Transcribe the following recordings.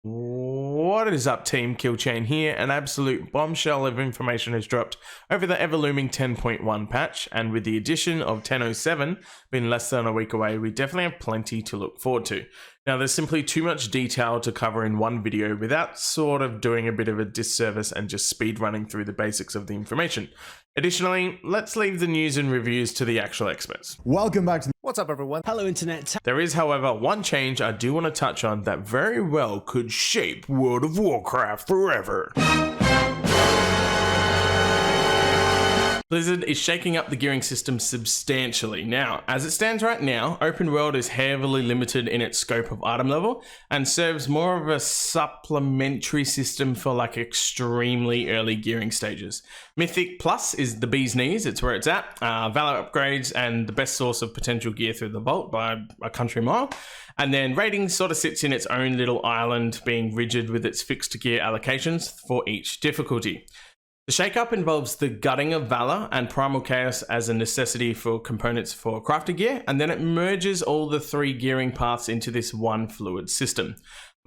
What is up, team? Killchain here. An absolute bombshell of information has dropped over the ever-looming 10.1 patch, and with the addition of 10.07 being less than a week away, we definitely have plenty to look forward to. Now, there's simply too much detail to cover in one video without sort of doing a bit of a disservice and just speed running through the basics of the information. Additionally, let's leave the news and reviews to the actual experts. Welcome back to What's up, everyone? Hello, Internet. There is, however, one change I do want to touch on that very well could shape World of Warcraft forever. Blizzard is shaking up the gearing system substantially. Now, as it stands right now, open world is heavily limited in its scope of item level and serves more of a supplementary system for like extremely early gearing stages. Mythic Plus is the bee's knees, it's where it's at. Valor upgrades and the best source of potential gear through the vault by a country mile. And then rating sort of sits in its own little island, being rigid with its fixed gear allocations for each difficulty. The shakeup involves the gutting of Valor and Primal Chaos as a necessity for components for crafter gear, and then it merges all the three gearing paths into this one fluid system.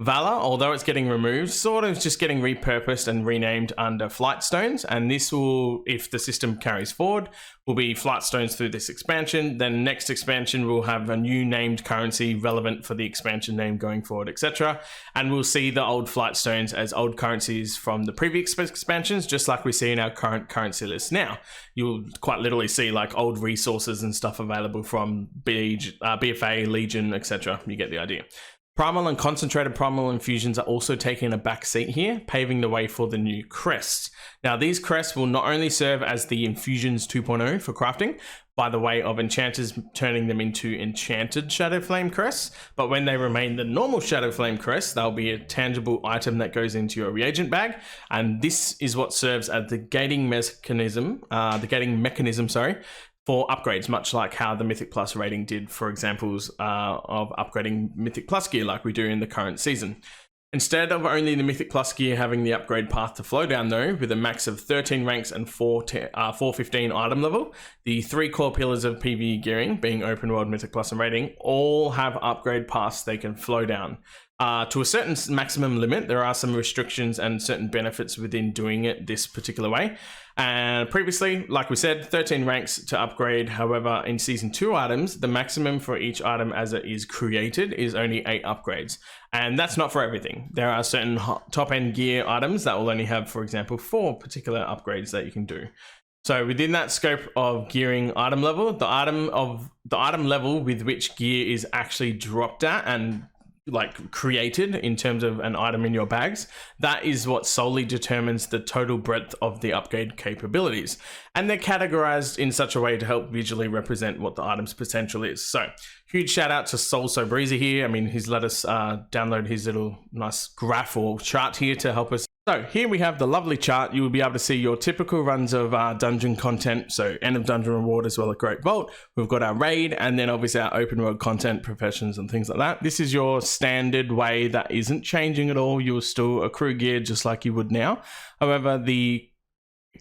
Valor, although it's getting removed, sort of just getting repurposed and renamed under Flight Stones, and this will, if the system carries forward, will be Flight Stones through this expansion. Then next expansion will have a new named currency relevant for the expansion name going forward, etc. And we'll see the old Flight Stones as old currencies from the previous expansions, just like we see in our current currency list now. You'll quite literally see like old resources and stuff available from BFA, Legion, etc. You get the idea. Primal and concentrated Primal Infusions are also taking a back seat here, paving the way for the new crests. Now, these crests will not only serve as the Infusions 2.0 for crafting, by the way of enchanters turning them into enchanted Shadowflame crests, but when they remain the normal Shadowflame crests, they'll be a tangible item that goes into your reagent bag, and this is what serves as the gating mechanism, for upgrades, much like how the Mythic Plus rating did for examples of upgrading Mythic Plus gear like we do in the current season. Instead of only the Mythic Plus gear having the upgrade path to flow down though, with a max of 13 ranks and 415 item level, the three core pillars of PvE gearing, being open world, Mythic Plus and rating, all have upgrade paths they can flow down. To a certain maximum limit, there are some restrictions and certain benefits within doing it this particular way. And previously, like we said, 13 ranks to upgrade. However, in Season 2 items, the maximum for each item as it is created is only 8 upgrades. And that's not for everything. There are certain top-end gear items that will only have, for example, 4 particular upgrades that you can do. So within that scope of gearing item level, the item level with which gear is actually dropped at and like created in terms of an item in your bags, that is what solely determines the total breadth of the upgrade capabilities, and they're categorized in such a way to help visually represent what the item's potential is. So huge shout out to Soul So Breezy here. I mean, he's let us download his little nice graph or chart here to help us. So here we have the lovely chart. You will be able to see your typical runs of dungeon content. So end of dungeon reward as well as Great Vault. We've got our raid and then obviously our open world content, professions and things like that. This is your standard way that isn't changing at all. You'll still accrue gear just like you would now. However, the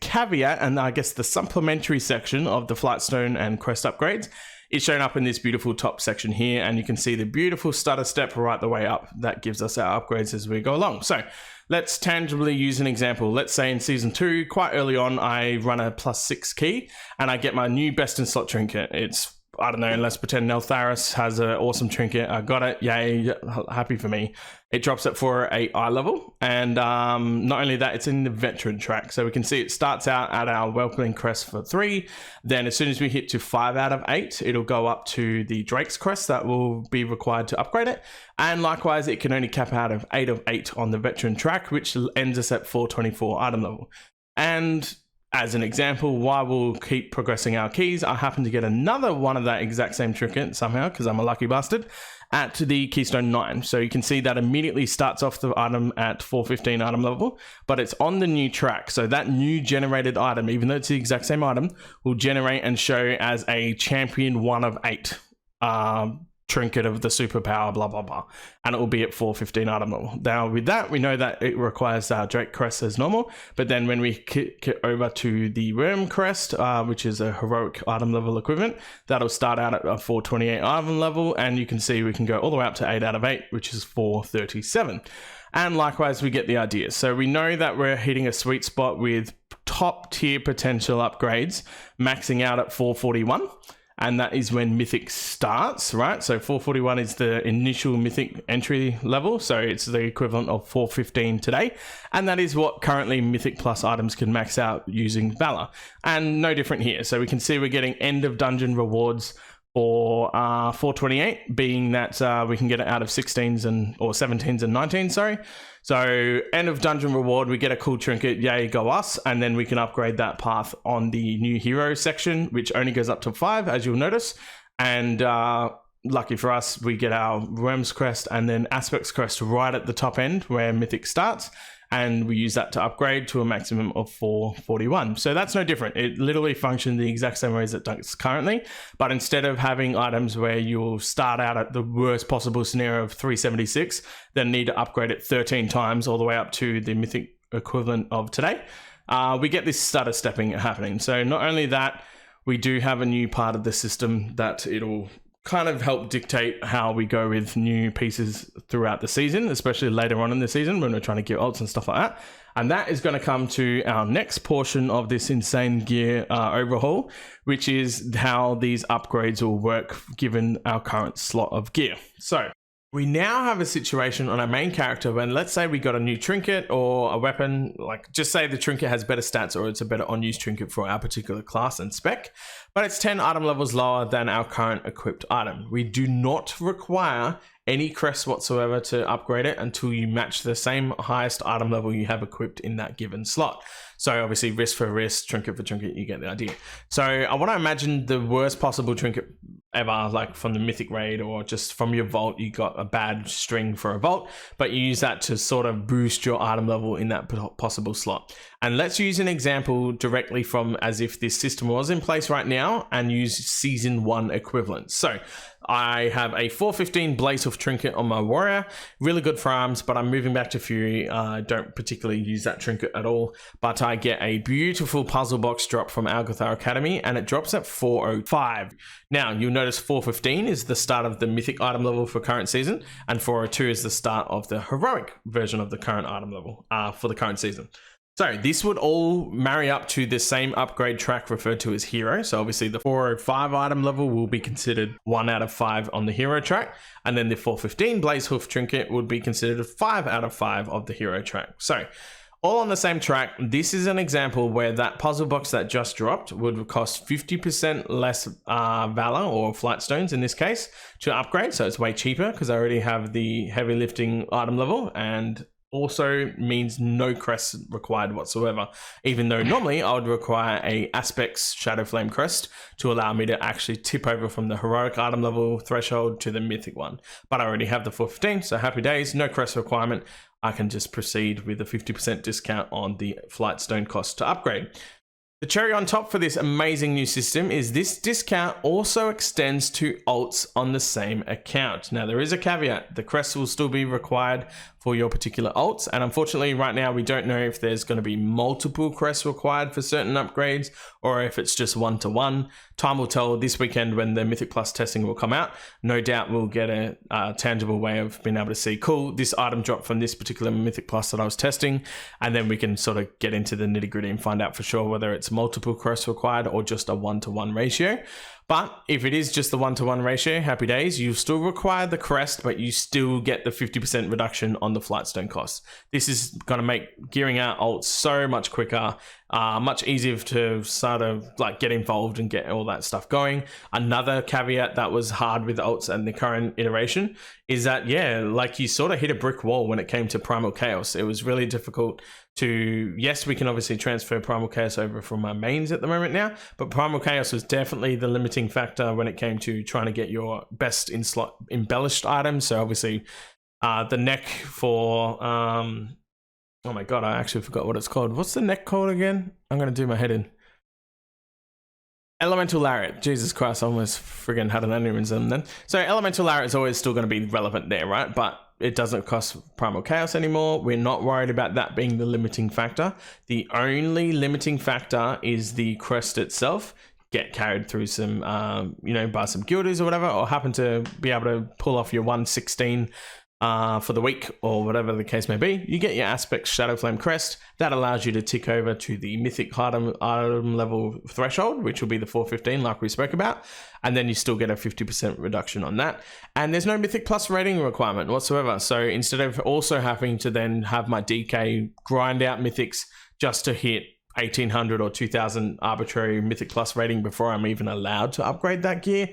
caveat and I guess the supplementary section of the Flightstone and Crest upgrades is shown up in this beautiful top section here, and you can see the beautiful stutter step right the way up that gives us our upgrades as we go along. So let's tangibly use an example. Let's say in Season 2, quite early on, I run a +6 key and I get my new best in slot trinket. It's, I don't know, let's pretend Neltharis has an awesome trinket. I got it, yay, happy for me. It drops at 4/8 eye level, and not only that, it's in the veteran track. So we can see it starts out at our welcoming crest for 3. Then as soon as we hit to 5 out of 8, it'll go up to the Drake's crest that will be required to upgrade it. And likewise, it can only cap out of 8 of 8 on the veteran track, which ends us at 424 item level. And as an example, while we'll keep progressing our keys, I happen to get another one of that exact same trinket somehow, because I'm a lucky bastard, at the Keystone 9. So you can see that immediately starts off the item at 415 item level, but it's on the new track. So that new generated item, even though it's the exact same item, will generate and show as a champion 1 of 8 trinket of the superpower, blah, blah, blah. And it will be at 415 item level. Now, with that, we know that it requires our Drake crest as normal. But then when we kick over to the Worm crest, which is a heroic item level equivalent, that'll start out at a 428 item level. And you can see we can go all the way up to 8 out of 8, which is 437. And likewise, we get the idea. So we know that we're hitting a sweet spot with top tier potential upgrades, maxing out at 441. And that is when Mythic starts, right? So 441 is the initial Mythic entry level. So it's the equivalent of 415 today. And that is what currently Mythic Plus items can max out using Valor. And no different here. So we can see we're getting end of dungeon rewards for 428, being that we can get it out of 16s or 17s and 19s, sorry. So end of dungeon reward, we get a cool trinket, yay, go us, and then we can upgrade that path on the new hero section, which only goes up to 5, as you'll notice. And lucky for us, we get our Worm's Crest and then Aspect's Crest right at the top end where Mythic starts. And we use that to upgrade to a maximum of 441. So that's no different. It literally functions the exact same way as it does currently. But instead of having items where you'll start out at the worst possible scenario of 376, then need to upgrade it 13 times all the way up to the Mythic equivalent of today, we get this stutter stepping happening. So not only that, we do have a new part of the system that it'll kind of help dictate how we go with new pieces throughout the season, especially later on in the season when we're trying to get ults and stuff like that. And that is going to come to our next portion of this insane gear overhaul, which is how these upgrades will work given our current slot of gear. So we now have a situation on our main character when, let's say we got a new trinket or a weapon, like just say the trinket has better stats or it's a better on-use trinket for our particular class and spec, but it's 10 item levels lower than our current equipped item. We do not require any crest whatsoever to upgrade it until you match the same highest item level you have equipped in that given slot. So obviously wrist for wrist, trinket for trinket, you get the idea. So I want to imagine the worst possible trinket ever, like from the Mythic raid or just from your vault, you got a bad string for a vault, but you use that to sort of boost your item level in that possible slot. And let's use an example directly from as if this system was in place right now and use season 1 equivalent. So I have a 415 Blaze Hoof trinket on my warrior, really good for arms, but I'm moving back to Fury. I don't particularly use that trinket at all, but I get a beautiful puzzle box drop from Algothar Academy and it drops at 405. Now you'll notice 415 is the start of the Mythic item level for current season, and 402 is the start of the heroic version of the current item level for the current season. So this would all marry up to the same upgrade track referred to as hero. So obviously the 405 item level will be considered 1 out of 5 on the hero track. And then the 415 Blaze Hoof trinket would be considered 5 out of 5 of the hero track. So all on the same track. This is an example where that puzzle box that just dropped would cost 50% less Valor or Flight Stones in this case to upgrade. So it's way cheaper because I already have the heavy lifting item level, and also means no crest required whatsoever, even though normally I would require a Aspect's Shadow Flame crest to allow me to actually tip over from the heroic item level threshold to the mythic one. But I already have the 415, so happy days, no crest requirement. I can just proceed with a 50% discount on the Flight Stone cost to upgrade. The cherry on top for this amazing new system is this discount also extends to alts on the same account. Now there is a caveat, the crest will still be required for your particular alts, and unfortunately right now we don't know if there's going to be multiple crests required for certain upgrades or if it's just one-to-one. Time will tell this weekend when the Mythic Plus testing will come out. No doubt we'll get a tangible way of being able to see, cool, this item dropped from this particular Mythic Plus that I was testing, and then we can sort of get into the nitty-gritty and find out for sure whether it's multiple crests required or just a one-to-one ratio. But if it is just the one-to-one ratio, happy days, you still require the crest, but you still get the 50% reduction on the Flightstone cost. This is going to make gearing out ults so much quicker, much easier to sort of like get involved and get all that stuff going. Another caveat that was hard with ults and the current iteration is that, yeah, like you sort of hit a brick wall when it came to Primal Chaos. It was really difficult to, yes, we can obviously transfer Primal Chaos over from our mains at the moment now, but Primal Chaos was definitely the limiting factor when it came to trying to get your best in slot embellished items. So obviously the neck for, oh my God, I actually forgot what it's called. What's the neck called again? I'm going to do my head in. Elemental Lariat. Jesus Christ, I almost friggin' had an aneurysm then. So Elemental Lariat is always still going to be relevant there, right? But it doesn't cost Primal Chaos anymore. We're not worried about that being the limiting factor. The only limiting factor is the crest itself. Get carried through some, by some guilders or whatever, or happen to be able to pull off your 116 for the week or whatever the case may be, you get your Aspect Shadowflame Crest. That allows you to tick over to the Mythic item level threshold, which will be the 415 like we spoke about, and then you still get a 50% reduction on that. And there's no Mythic Plus rating requirement whatsoever, so instead of also having to then have my DK grind out Mythics just to hit 1800 or 2000 arbitrary Mythic Plus rating before I'm even allowed to upgrade that gear,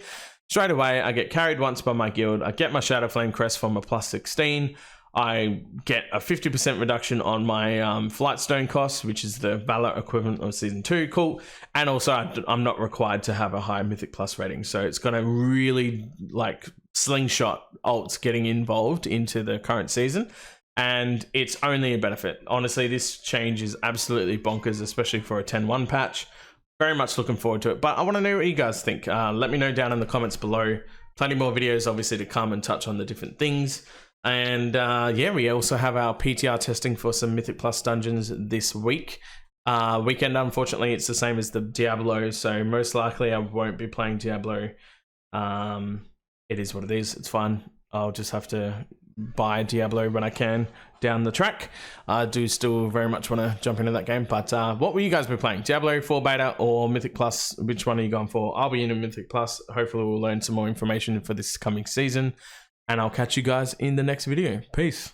straight away, I get carried once by my guild. I get my Shadowflame Crest from a plus 16. I get a 50% reduction on my Flightstone costs, which is the Valor equivalent of Season 2. Cool. And also, I'm not required to have a high Mythic Plus rating. So it's going to really like slingshot alts getting involved into the current season. And it's only a benefit. Honestly, this change is absolutely bonkers, especially for a 10.1 patch. Very much looking forward to it, but I want to know what you guys think. Let me know down in the comments below. Plenty more videos obviously to come and touch on the different things. And yeah, we also have our PTR testing for some Mythic Plus dungeons this week. Weekend, unfortunately, it's the same as the Diablo, so most likely I won't be playing Diablo. It is what it is. It's fine. I'll just have to buy Diablo when I can down the track. I do still very much want to jump into that game, but what will you guys be playing? Diablo 4 beta or Mythic Plus? Which one are you going for? I'll be in a Mythic Plus. Hopefully we'll learn some more information for this coming season, and I'll catch you guys in the next video. Peace.